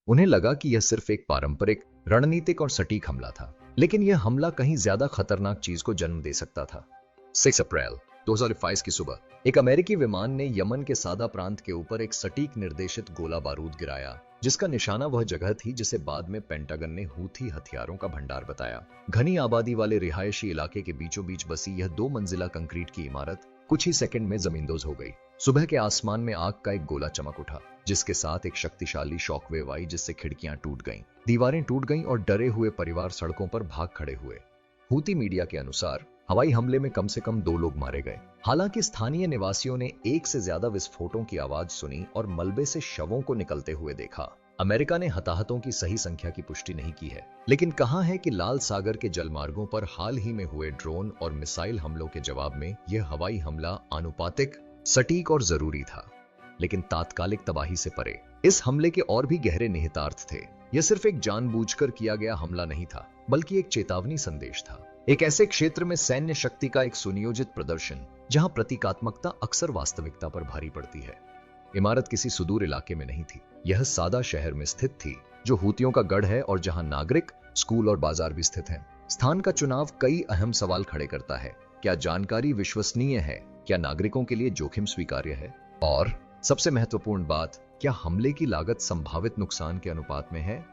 उन्हें लगा कि यह सिर्फ एक पारंपरिक, रणनीतिक और सटीक हमला था, लेकिन यह हमला कहीं ज्यादा खतरनाक चीज को जन्म दे सकता था। 6 अप्रैल 2022 की सुबह एक अमेरिकी विमान ने यमन के सादा प्रांत के ऊपर एक सटीक निर्देशित गोला बारूद गिराया, जिसका निशाना वह जगह थी जिसे बाद में पेंटागन ने हूथी हथियारों का भंडार बताया। घनी आबादी वाले रिहायशी इलाके के बीचों बीच बसी यह 2 मंजिला कंक्रीट की इमारत कुछ ही सेकंड में जमींदोज हो गई। सुबह के आसमान में आग का एक गोला चमक उठा, जिसके साथ एक शक्तिशाली शॉकवेव आई, जिससे खिड़कियां टूट गईं, दीवारें टूट गईं और डरे हुए परिवार सड़कों पर भाग खड़े हुए। हूती मीडिया के अनुसार हवाई हमले में कम से कम 2 लोग मारे गए। हालांकि स्थानीय निवासियों ने 1 से ज्यादा विस्फोटों की आवाज सुनी और मलबे से शवों को निकलते हुए देखा। अमेरिका ने हताहतों की सही संख्या की पुष्टि नहीं की है, लेकिन कहा है कि लाल सागर के जलमार्गों पर हाल ही में हुए ड्रोन और मिसाइल हमलों के जवाब में यह हवाई हमला आनुपातिक, सटीक और जरूरी था, लेकिन तात्कालिक तबाही से परे। इस हमले के और भी गहरे निहितार्थ थे। यह सिर्फ एक जानबूझकर किया गया हमला नहीं था, बल्कि एक चेतावनी संदेश था। एक ऐसे क्षेत्र में सैन्य शक्ति का एक सुनियोजित प्रदर्शन जहां प्रतीकात्मकता अक्सर वास्तविकता पर भारी पड़ती है। इमारत किसी सुदूर इलाके में नहीं थी, यह सादा शहर में स्थित थी, जो हूतियों का गढ़ है और जहां नागरिक, स्कूल और बाजार भी स्थित हैं। स्थान का चुनाव कई अहम सवाल खड़े करता है। क्या जानकारी विश्वसनीय है? क्या नागरिकों के लिए जोखिम स्वीकार्य है? और सबसे महत्वपूर्ण बात, क्या हमले की लागत संभावित नुकसान के अनुपात में है?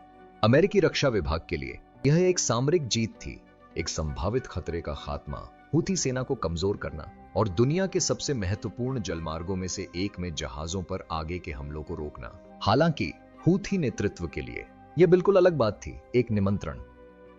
अमेरिकी रक्षा विभाग के लिए यह एक सामरिक जीत थी, एक संभावित खतरे का खात्मा, हूती सेना को कमजोर करना और दुनिया के सबसे महत्वपूर्ण जलमार्गों में से एक में जहाजों पर आगे के हमलों को रोकना। हालांकि हूती नेतृत्व के लिए यह बिल्कुल अलग बात थी, एक निमंत्रण।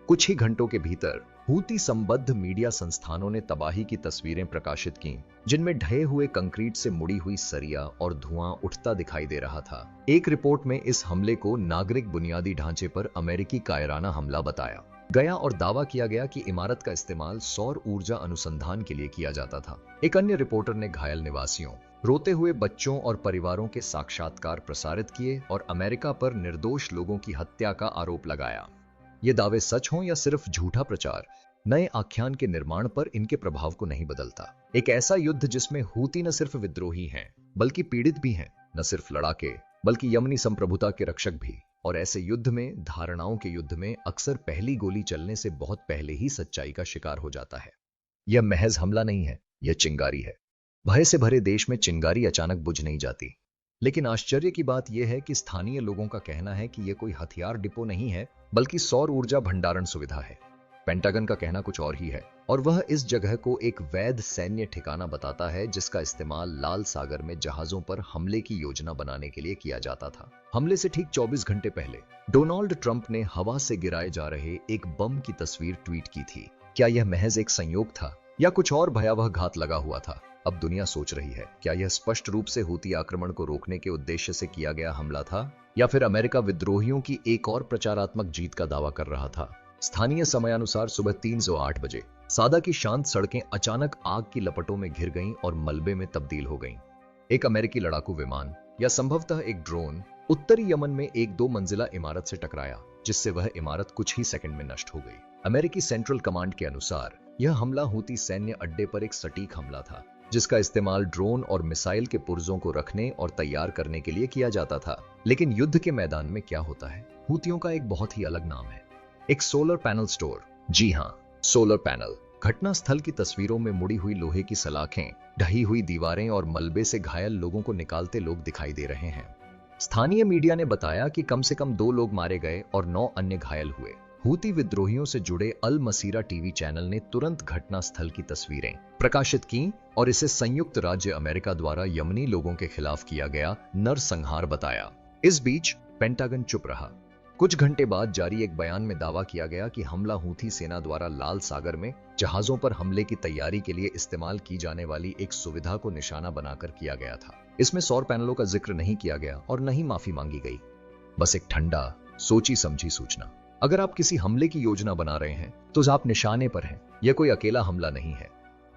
कुछ ही घंटों के भीतर हूती संबद्ध मीडिया संस्थानों ने तबाही की तस्वीरें प्रकाशित की, जिनमें ढहे हुए कंक्रीट से मुड़ी हुई सरिया और धुआं उठता दिखाई दे रहा था। एक रिपोर्ट में इस हमले को नागरिक बुनियादी ढांचे पर अमेरिकी कायराना हमला बताया गया और दावा किया गया कि इमारत का इस्तेमाल सौर ऊर्जा अनुसंधान के लिए किया जाता था। एक अन्य रिपोर्टर ने घायल निवासियों, रोते हुए बच्चों और परिवारों के साक्षात्कार प्रसारित किए और अमेरिका पर निर्दोष लोगों की हत्या का आरोप लगाया। ये दावे सच हों या सिर्फ झूठा प्रचार, नए आख्यान के निर्माण पर इनके प्रभाव को नहीं बदलता। एक ऐसा युद्ध जिसमें हूती न सिर्फ विद्रोही हैं, बल्कि पीड़ित भी हैं, न सिर्फ लड़ाके, बल्कि यमनी संप्रभुता के रक्षक भी। और ऐसे युद्ध में, धारणाओं के युद्ध में, अक्सर पहली गोली चलने से बहुत पहले ही सच्चाई का शिकार हो जाता है। यह महज हमला नहीं है, यह चिंगारी है। भय से भरे देश में चिंगारी अचानक बुझ नहीं जाती। लेकिन आश्चर्य की बात यह है कि स्थानीय लोगों का कहना है कि यह कोई हथियार डिपो नहीं है, बल्कि सौर ऊर्जा भंडारण सुविधा है। पेंटागन का कहना कुछ और ही है, और वह इस जगह को एक वैध सैन्य ठिकाना बताता है जिसका इस्तेमाल लाल सागर में जहाजों पर हमले की योजना बनाने के लिए किया जाता था। हमले से ठीक 24 घंटे पहले डोनाल्ड ट्रंप ने हवा से गिराए जा रहे एक बम की तस्वीर ट्वीट की थी। क्या यह महज एक संयोग था या कुछ और भयावह घात लगा हुआ था? अब दुनिया सोच रही है, क्या यह स्पष्ट रूप से हूती आक्रमण को रोकने के उद्देश्य से किया गया हमला था, या फिर अमेरिका विद्रोहियों की एक और प्रचारात्मक जीत का दावा कर रहा था? स्थानीय समयानुसार सुबह 3:08 बजे सादा की शांत सड़कें अचानक आग की लपटों में घिर गईं और मलबे में तब्दील हो गईं। एक अमेरिकी लड़ाकू विमान या संभवतः एक ड्रोन उत्तरी यमन में एक 2 मंजिला इमारत से टकराया, जिससे वह इमारत कुछ ही सेकंड में नष्ट हो गई। अमेरिकी सेंट्रल कमांड के अनुसार यह हमला हूती सैन्य अड्डे पर एक सटीक हमला था, जिसका इस्तेमाल ड्रोन और मिसाइल के पुर्जों को रखने और तैयार करने के लिए किया जाता था। लेकिन युद्ध के मैदान में क्या होता है? हूतियों का एक बहुत ही अलग नाम है, एक सोलर पैनल स्टोर। जी हाँ, सोलर पैनल। घटना स्थल की तस्वीरों में मुड़ी हुई लोहे की सलाखें, ढही हुई दीवारें और मलबे से घायल लोगों को निकालते लोग दिखाई दे रहे हैं। स्थानीय मीडिया ने बताया कि कम से कम 2 लोग मारे गए और 9 अन्य घायल हुए। हूती विद्रोहियों से जुड़े अल मसीरा टीवी चैनल ने तुरंत घटना स्थल की तस्वीरें प्रकाशित की और इसे संयुक्त राज्य अमेरिका द्वारा यमनी लोगों के खिलाफ किया गया नरसंहार बताया। इस बीच पेंटागन चुप रहा। कुछ घंटे बाद जारी एक बयान में दावा किया गया कि हमला हूथी सेना द्वारा लाल सागर में जहाजों पर हमले की तैयारी के लिए इस्तेमाल की जाने वाली एक सुविधा को निशाना बनाकर किया गया था। इसमें सौर पैनलों का जिक्र नहीं किया गया और न ही माफी मांगी गई, बस एक ठंडा, सोची समझी सूचना। अगर आप किसी हमले की योजना बना रहे हैं तो आप निशाने पर हैं, यह कोई अकेला हमला नहीं है।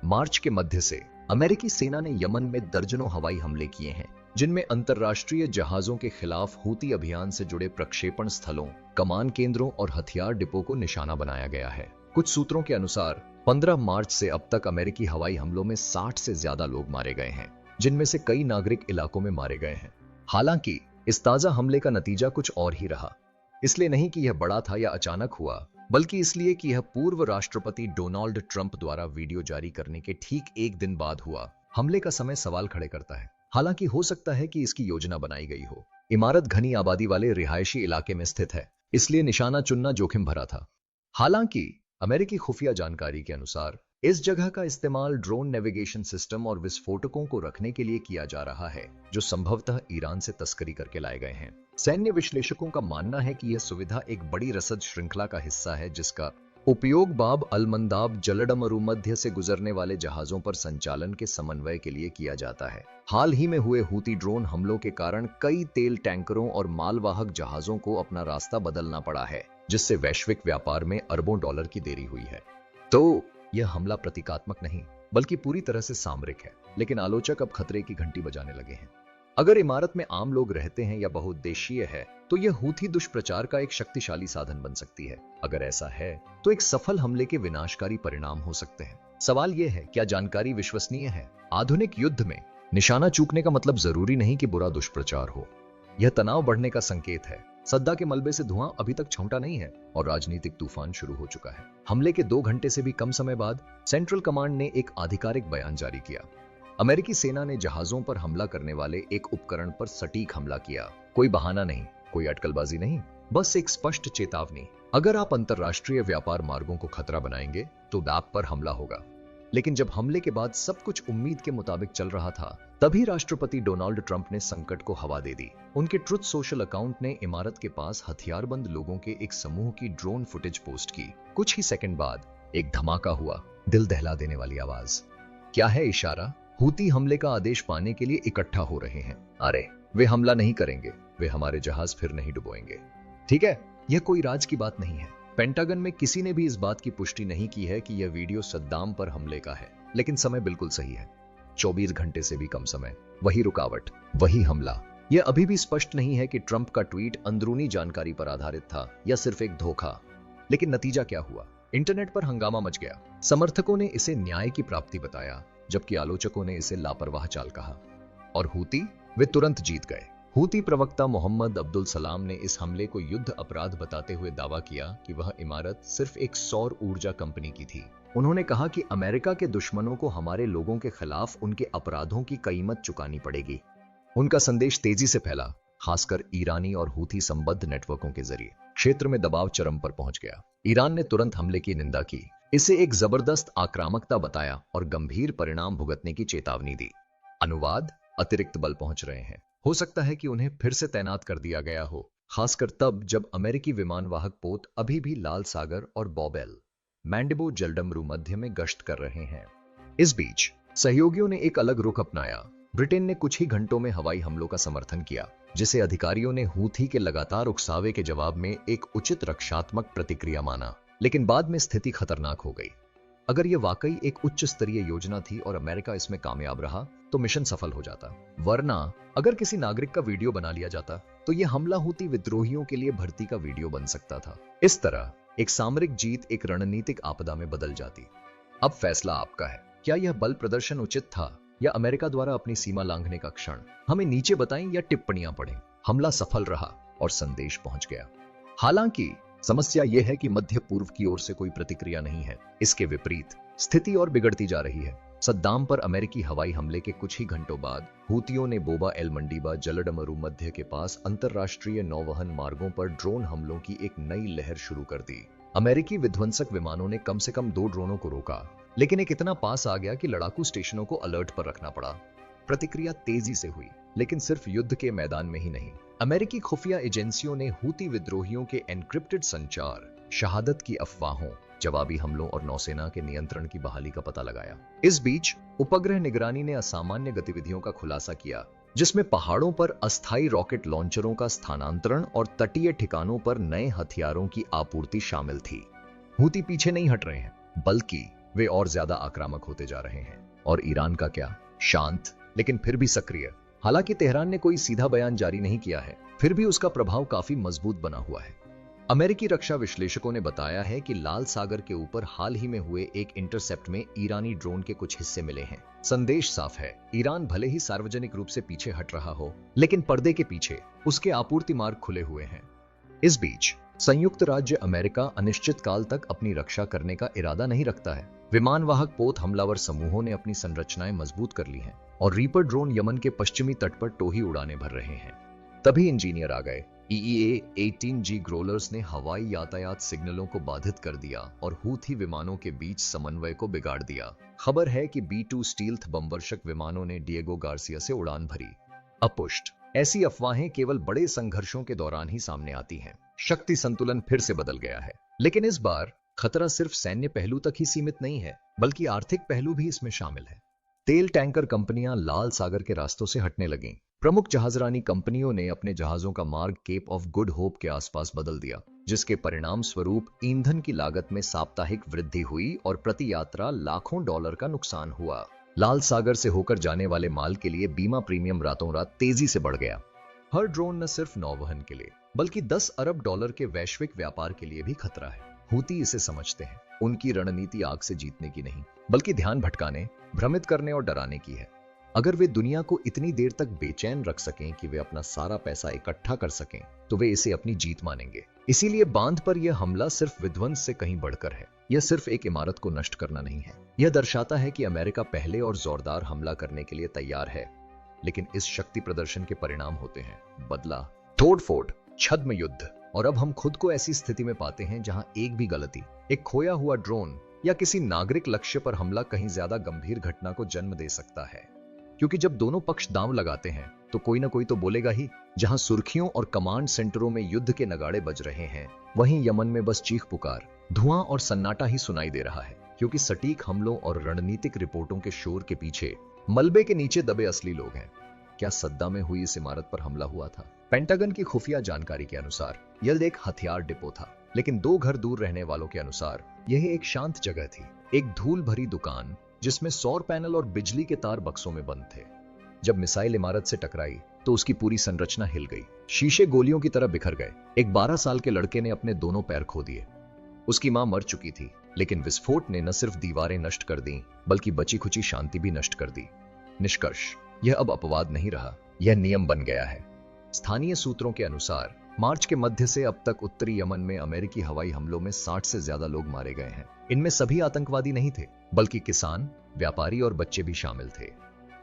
मार्च के मध्य से अमेरिकी सेना ने यमन में दर्जनों हवाई हमले किए हैं, जिनमें अंतरराष्ट्रीय जहाजों के खिलाफ हूती अभियान से जुड़े प्रक्षेपण स्थलों, कमान केंद्रों और हथियार डिपो को निशाना बनाया गया है। कुछ सूत्रों के अनुसार 15 मार्च से अब तक अमेरिकी हवाई हमलों में 60 से ज्यादा लोग मारे गए हैं, जिनमें से कई नागरिक इलाकों में मारे गए हैं। हालांकि इस ताजा हमले का नतीजा कुछ और ही रहा। इसलिए नहीं कि यह बड़ा था या अचानक हुआ, बल्कि इसलिए कि यह पूर्व राष्ट्रपति डोनाल्ड ट्रंप द्वारा वीडियो जारी करने के ठीक एक दिन बाद हुआ। हमले का समय सवाल खड़े करता है। हालांकि हो सकता है कि इसकी योजना बनाई गई हो। इमारत घनी आबादी वाले रिहायशी इलाके में स्थित है, इसलिए निशाना चुनना जोखिम भरा था। हालांकि अमेरिकी खुफिया जानकारी के अनुसार इस जगह का इस्तेमाल ड्रोन नेविगेशन सिस्टम और विस्फोटकों को रखने के लिए किया जा रहा है, जो संभवतः ईरान से तस्करी करके लाए गए हैं। सैन्य विश्लेषकों का मानना है कि यह सुविधा एक बड़ी रसद श्रृंखला का हिस्सा है, जिसका उपयोग बाब अल मंदाब जलडमरूमध्य से गुजरने वाले जहाजों पर संचालन के समन्वय के लिए किया जाता है। हाल ही में हुए हूती ड्रोन हमलों के कारण कई तेल टैंकरों और मालवाहक जहाजों को अपना रास्ता बदलना पड़ा है, जिससे वैश्विक व्यापार में अरबों डॉलर की देरी हुई है। तो यह हमला प्रतीकात्मक नहीं, बल्कि पूरी तरह से सामरिक है। लेकिन आलोचक अब खतरे की घंटी बजाने लगे हैं। अगर इमारत में आम लोग रहते हैं या बहुउद्देशीय है, तो यह हूथी दुष्प्रचार का एक शक्तिशाली साधन बन सकती है। अगर ऐसा है, तो एक सफल हमले के विनाशकारी परिणाम हो सकते हैं। सवाल यह है, क्या जानकारी विश्वसनीय है? आधुनिक युद्ध में निशाना चूकने का मतलब जरूरी नहीं कि बुरा दुष्प्रचार हो। यह तनाव बढ़ने का संकेत है। सद्दा के मलबे से धुआं अभी तक छौंटा नहीं है और राजनीतिक तूफान शुरू हो चुका है। हमले के 2 घंटे से भी कम समय बाद सेंट्रल कमांड ने एक आधिकारिक बयान जारी किया। अमेरिकी सेना ने जहाजों पर हमला करने वाले एक उपकरण पर सटीक हमला किया। कोई बहाना नहीं, कोई अटकलबाजी नहीं, बस एक स्पष्ट चेतावनी। अगर आप अंतरराष्ट्रीय व्यापार मार्गों को खतरा बनाएंगे, तो दाप पर हमला होगा। लेकिन जब हमले के बाद सब कुछ उम्मीद के मुताबिक चल रहा था, तभी राष्ट्रपति डोनाल्ड ट्रंप ने संकट को हवा दे दी। उनके ट्रुथ सोशल अकाउंट ने इमारत के पास हथियारबंद लोगों के एक समूह की ड्रोन फुटेज पोस्ट की। कुछ ही सेकंड बाद एक धमाका हुआ, दिल दहला देने वाली आवाज। क्या है इशारा? हूती हमले का आदेश पाने के लिए इकट्ठा हो रहे हैं। अरे, वे हमला नहीं करेंगे, वे हमारे जहाज फिर नहीं डुबोएंगे। ठीक है, यह कोई राज की बात नहीं है। पेंटागन में किसी ने भी इस बात की पुष्टि नहीं की है कि यह वीडियो सद्दाम पर हमले का है, लेकिन समय बिल्कुल सही है। 24 घंटे से भी कम समय, वही रुकावट, वही हमला। यह अभी भी स्पष्ट नहीं है कि ट्रंप का ट्वीट अंदरूनी जानकारी पर आधारित था या सिर्फ एक धोखा। लेकिन नतीजा क्या हुआ? इंटरनेट पर हंगामा मच गया। समर्थकों ने इसे न्याय की प्राप्ति बताया, जबकि आलोचकों ने इसे लापरवाह चाल कहा। और हूती, वे तुरंत जीत गए। हूती प्रवक्ता मोहम्मद अब्दुल सलाम ने इस हमले को युद्ध अपराध बताते हुए दावा किया कि वह इमारत सिर्फ एक सौर ऊर्जा कंपनी की थी। उन्होंने कहा कि अमेरिका के दुश्मनों को हमारे लोगों के खिलाफ उनके अपराधों की कीमत चुकानी पड़ेगी। उनका संदेश तेजी से फैला, खासकर ईरानी और हूथी संबद्ध नेटवर्कों के जरिए। क्षेत्र में दबाव चरम पर पहुंच गया। ईरान ने तुरंत हमले की निंदा की, इसे एक जबरदस्त आक्रामकता बताया और गंभीर परिणाम भुगतने की चेतावनी दी। अनुवाद, अतिरिक्त बल पहुंच रहे हैं। हो सकता है कि उन्हें फिर से तैनात कर दिया गया हो, खासकर तब जब अमेरिकी विमानवाहक पोत अभी भी लाल सागर और बॉबेल मैंडिबो जलडमरूमध्य में गश्त कर रहे हैं। इस बीच सहयोगियों ने एक अलग रुख अपनाया। ब्रिटेन ने कुछ ही घंटों में हवाई हमलों का समर्थन किया, जिसे अधिकारियों ने हूथी के लगातार उकसावे के जवाब में एक उचित रक्षात्मक प्रतिक्रिया माना। लेकिन बाद में स्थिति खतरनाक हो गई। अगर यह वाकई एक उच्च स्तरीय योजना थी और अमेरिका इसमें कामयाब रहा, तो मिशन सफल हो जाता। वरना अगर किसी नागरिक का वीडियो बना लिया जाता, तो यह हमला हूती विद्रोहियों के लिए भर्ती का वीडियो बन सकता था। इस तरह एक सामरिक जीत एक रणनीतिक आपदा में बदल जाती। अब फैसला आपका है। क्या यह बल प्रदर्शन उचित था या अमेरिका द्वारा अपनी सीमा लांघने का क्षण? हमें नीचे बताएं या टिप्पणियां पढ़ें। हमला सफल रहा और संदेश पहुंच गया। हालांकि समस्या यह है कि मध्य पूर्व की ओर से कोई प्रतिक्रिया नहीं है। इसके विपरीत स्थिति और बिगड़ती जा रही है। सद्दाम पर अमेरिकी हवाई हमले के कुछ ही घंटों बाद हूतियों ने बोबा एल मंडीबा जलडमरूमध्य के पास अंतरराष्ट्रीय नौवहन मार्गों पर ड्रोन हमलों की एक नई लहर शुरू कर दी। अमेरिकी विध्वंसक विमानों ने कम से कम 2 ड्रोनों को रोका, लेकिन एक इतना पास आ गया कि लड़ाकू स्टेशनों को अलर्ट पर रखना पड़ा। प्रतिक्रिया तेजी से हुई, लेकिन सिर्फ युद्ध के मैदान में ही नहीं। अमेरिकी खुफिया एजेंसियों ने हूती विद्रोहियों के एन्क्रिप्टेड संचार, शहादत की अफवाहों, जवाबी हमलों और नौसेना के नियंत्रण की बहाली का पता लगाया। इस बीच उपग्रह निगरानी ने असामान्य गतिविधियों का खुलासा किया, जिसमें पहाड़ों पर अस्थायी रॉकेट लॉन्चरों का स्थानांतरण और तटीय ठिकानों पर नए हथियारों की आपूर्ति शामिल थी। हूती पीछे नहीं हट रहे हैं, बल्कि वे और ज्यादा आक्रामक होते जा रहे हैं। और ईरान का क्या? शांत लेकिन फिर भी सक्रिय। हालांकि तेहरान ने कोई सीधा बयान जारी नहीं किया है, फिर भी उसका प्रभाव काफी मजबूत बना हुआ है। अमेरिकी रक्षा विश्लेषकों ने बताया है कि लाल सागर के ऊपर हाल ही में हुए एक इंटरसेप्ट में ईरानी ड्रोन के कुछ हिस्से मिले हैं। संदेश साफ है, ईरान भले ही सार्वजनिक रूप से पीछे हट रहा हो, लेकिन पर्दे के पीछे उसके आपूर्ति मार्ग खुले हुए हैं। इस बीच संयुक्त राज्य अमेरिका अनिश्चित काल तक अपनी रक्षा करने का इरादा नहीं रखता है। विमानवाहक पोत हमलावर समूहों ने अपनी संरचनाएं मजबूत कर ली हैं और रीपर ड्रोन यमन के पश्चिमी तट पर टोही उड़ाने भर रहे हैं। तभी इंजीनियर आ गए। EEA-18G ग्रोलर्स ने हवाई यातायात सिग्नलों को बाधित कर दिया और हूथी विमानों के बीच समन्वय को बिगाड़ दिया। खबर है कि B-2 स्टील्थ बमवर्षक विमानों ने डिएगो गार्सिया से उड़ान भरी। अपुष्ट ऐसी अफवाहें केवल बड़े संघर्षों के दौरान ही सामने आती हैं। शक्ति संतुलन फिर से बदल गया है, लेकिन इस बार खतरा सिर्फ सैन्य पहलू तक ही सीमित नहीं है, बल्कि आर्थिक पहलू भी इसमें शामिल है। तेल टैंकर कंपनियां लाल सागर के रास्तों से हटने लगीं। प्रमुख जहाजरानी कंपनियों ने अपने जहाजों का मार्ग केप ऑफ गुड होप के आसपास बदल दिया, जिसके परिणाम स्वरूप ईंधन की लागत में साप्ताहिक वृद्धि हुई और प्रति यात्रा लाखों डॉलर का नुकसान हुआ। लाल सागर से होकर जाने वाले माल के लिए बीमा प्रीमियम रातों रात तेजी से बढ़ गया। हर ड्रोन न सिर्फ नौवहन के लिए, बल्कि 10 अरब डॉलर के वैश्विक व्यापार के लिए भी खतरा है। हूती इसे समझते हैं। उनकी रणनीति आग से जीतने की नहीं, बल्कि ध्यान भटकाने, भ्रमित करने और डराने की है। अगर वे दुनिया को इतनी देर तक बेचैन रख सकें कि वे अपना सारा पैसा इकट्ठा कर सकें, तो वे इसे अपनी जीत मानेंगे। इसीलिए बांध पर यह हमला सिर्फ विध्वंस से कहीं बढ़कर है। यह सिर्फ एक इमारत को नष्ट करना नहीं है। यह दर्शाता है कि अमेरिका पहले और जोरदार हमला करने के लिए तैयार है, लेकिन इस शक्ति प्रदर्शन के परिणाम होते हैं बदला, तोड़फोड़, छद्म युद्ध। और अब हम खुद को ऐसी स्थिति में पाते हैं जहां एक भी गलती, एक खोया हुआ ड्रोन या किसी नागरिक लक्ष्य पर हमला कहीं ज्यादा गंभीर घटना को जन्म दे सकता है। क्योंकि जब दोनों पक्ष दांव लगाते हैं तो कोई ना कोई तो बोलेगा ही। जहां सुर्खियों और कमांड सेंटरों में युद्ध के नगाड़े बज रहे हैं, वहीं यमन में बस चीख पुकार, धुआं और सन्नाटा ही सुनाई दे रहा है। क्योंकि सटीक हमलों और रणनीतिक रिपोर्टों के शोर के पीछे मलबे के नीचे दबे असली लोग हैं। क्या सद्दा में हुई इस इमारत पर हमला हुआ था? पेंटागन की खुफिया जानकारी के अनुसार यह एक हथियार डिपो था, लेकिन 2 घर दूर रहने वालों के अनुसार यह एक शांत जगह थी, एक धूल भरी दुकान जिसमें सौर पैनल और बिजली के तार बक्सों में बंद थे। जब मिसाइल इमारत से टकराई तो उसकी पूरी संरचना हिल गई। शीशे गोलियों की तरह बिखर गए। एक 12 साल के लड़के ने अपने दोनों पैर खो दिए। उसकी मां मर चुकी थी, लेकिन विस्फोट ने न सिर्फ दीवारें नष्ट कर दी, बल्कि बची खुची शांति भी नष्ट कर दी। निष्कर्ष, यह अब अपवाद नहीं रहा, यह नियम बन गया है। स्थानीय सूत्रों के अनुसार मार्च के मध्य से अब तक उत्तरी यमन में अमेरिकी हवाई हमलों में 60 से ज्यादा लोग मारे गए हैं। इनमें सभी आतंकवादी नहीं थे, बल्कि किसान, व्यापारी और बच्चे भी शामिल थे।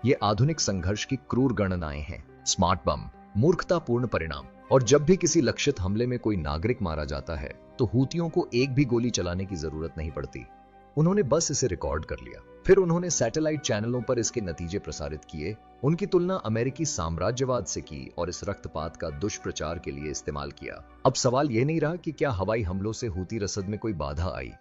ये आधुनिक संघर्ष की क्रूर गणनाएं हैं। स्मार्ट बम, मूर्खतापूर्ण परिणाम। और जब भी किसी लक्षित हमले में कोई नागरिक मारा जाता है तो हूतियों को एक भी गोली चलाने की जरूरत नहीं पड़ती। उन्होंने बस इसे रिकॉर्ड कर लिया, फिर उन्होंने सैटेलाइट चैनलों पर इसके नतीजे प्रसारित किए, उनकी तुलना अमेरिकी साम्राज्यवाद से की और इस रक्तपात का दुष्प्रचार के लिए इस्तेमाल किया। अब सवाल यह नहीं रहा कि क्या हवाई हमलों से हूती रसद में कोई बाधा आई।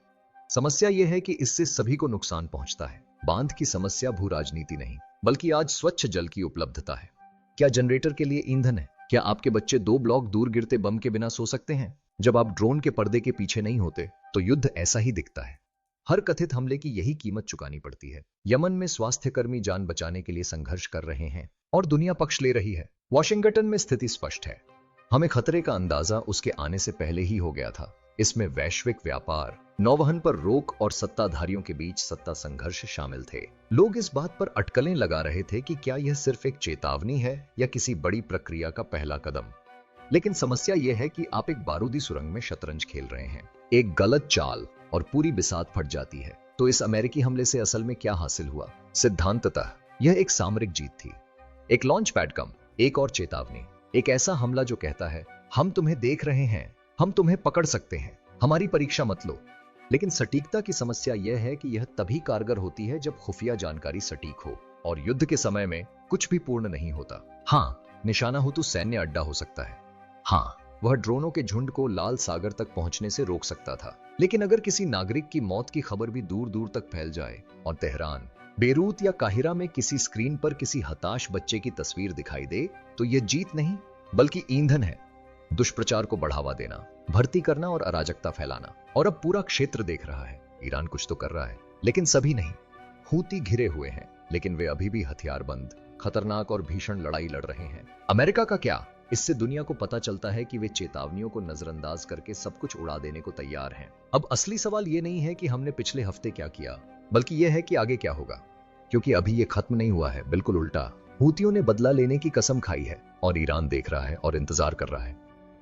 समस्या यह है कि इससे सभी को नुकसान पहुंचता है। बांध की समस्या भू राजनीति नहीं, बल्कि आज स्वच्छ जल की उपलब्धता है। क्या जनरेटर के लिए ईंधन है? क्या आपके बच्चे 2 ब्लॉक दूर गिरते बम के बिना सो सकते हैं? जब आप ड्रोन के पर्दे के पीछे नहीं होते तो युद्ध ऐसा ही दिखता है। हर कथित हमले की यही कीमत चुकानी पड़ती है। यमन में स्वास्थ्यकर्मी जान बचाने के लिए संघर्ष कर रहे हैं और दुनिया पक्ष ले रही है। वॉशिंगटन में स्थिति स्पष्ट है। हमें खतरे का अंदाजा उसके आने से पहले ही हो गया था। इसमें वैश्विक व्यापार, नौवहन पर रोक और सत्ताधारियों के बीच सत्ता संघर्ष शामिल थे। लोग इस बात पर अटकलें लगा रहे थे कि क्या यह सिर्फ एक चेतावनी है या किसी बड़ी प्रक्रिया का पहला कदम। लेकिन समस्या यह है कि आप एक बारूदी सुरंग में शतरंज खेल रहे हैं। एक गलत चाल और पूरी बिसात फट जाती है। तो इस अमेरिकी हमले से असल में क्या हासिल हुआ? सिद्धांततः यह एक सामरिक जीत थी। एक लॉन्च पैड कम, एक और चेतावनी, एक ऐसा हमला जो कहता है हम तुम्हें देख रहे हैं, हम तुम्हें पकड़ सकते हैं, हमारी परीक्षा मत लो। लेकिन सटीकता की समस्या यह है कि यह तभी कारगर होती है जब खुफिया जानकारी सटीक हो और युद्ध के समय में कुछ भी पूर्ण नहीं होता। हाँ, निशाना हो तो सैन्य अड्डा हो सकता है। हाँ, वह ड्रोनों के झुंड को लाल सागर तक पहुंचने से रोक सकता था। लेकिन अगर किसी नागरिक की मौत की खबर भी दूर दूर तक फैल जाए और तेहरान, बेरूत या काहिरा में किसी स्क्रीन पर किसी हताश बच्चे की तस्वीर दिखाई दे, तो यह जीत नहीं बल्कि ईंधन है। दुष्प्रचार को बढ़ावा देना, भर्ती करना और अराजकता फैलाना। और अब पूरा क्षेत्र देख रहा है। ईरान कुछ तो कर रहा है, लेकिन सभी नहीं। हूती घिरे हुए हैं, लेकिन वे अभी भी हथियारबंद, खतरनाक और भीषण लड़ाई लड़ रहे हैं। अमेरिका का क्या? इससे दुनिया को पता चलता है कि वे चेतावनियों को नजरअंदाज करके सब कुछ उड़ा देने को तैयार हैं। अब असली सवाल ये नहीं है कि हमने पिछले हफ्ते क्या किया, बल्कि यह है कि आगे क्या होगा, क्योंकि अभी ये खत्म नहीं हुआ है। बिल्कुल उल्टा, हूतियों ने बदला लेने की कसम खाई है और ईरान देख रहा है और इंतजार कर रहा है।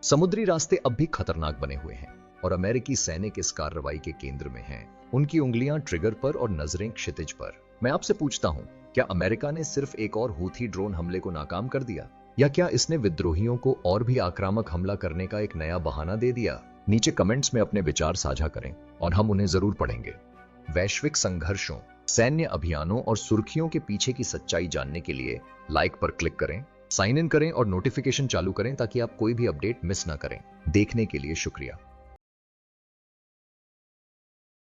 समुद्री रास्ते अब भी खतरनाक बने हुए हैं और अमेरिकी सैनिक इस कार्रवाई के केंद्र में हैं। उनकी उंगलियां ट्रिगर पर और नजरें क्षितिज पर। मैं आपसे पूछता हूं, क्या अमेरिका ने सिर्फ एक और हूथी ड्रोन हमले को नाकाम कर दिया, या क्या इसने विद्रोहियों को और भी आक्रामक हमला करने का एक नया बहाना दे दिया? नीचे कमेंट्स में अपने विचार साझा करें और हम उन्हें जरूर पढ़ेंगे। वैश्विक संघर्षों, सैन्य अभियानों और सुर्खियों के पीछे की सच्चाई जानने के लिए लाइक पर क्लिक करें, साइन इन करें और नोटिफिकेशन चालू करें ताकि आप कोई भी अपडेट मिस ना करें। देखने के लिए शुक्रिया।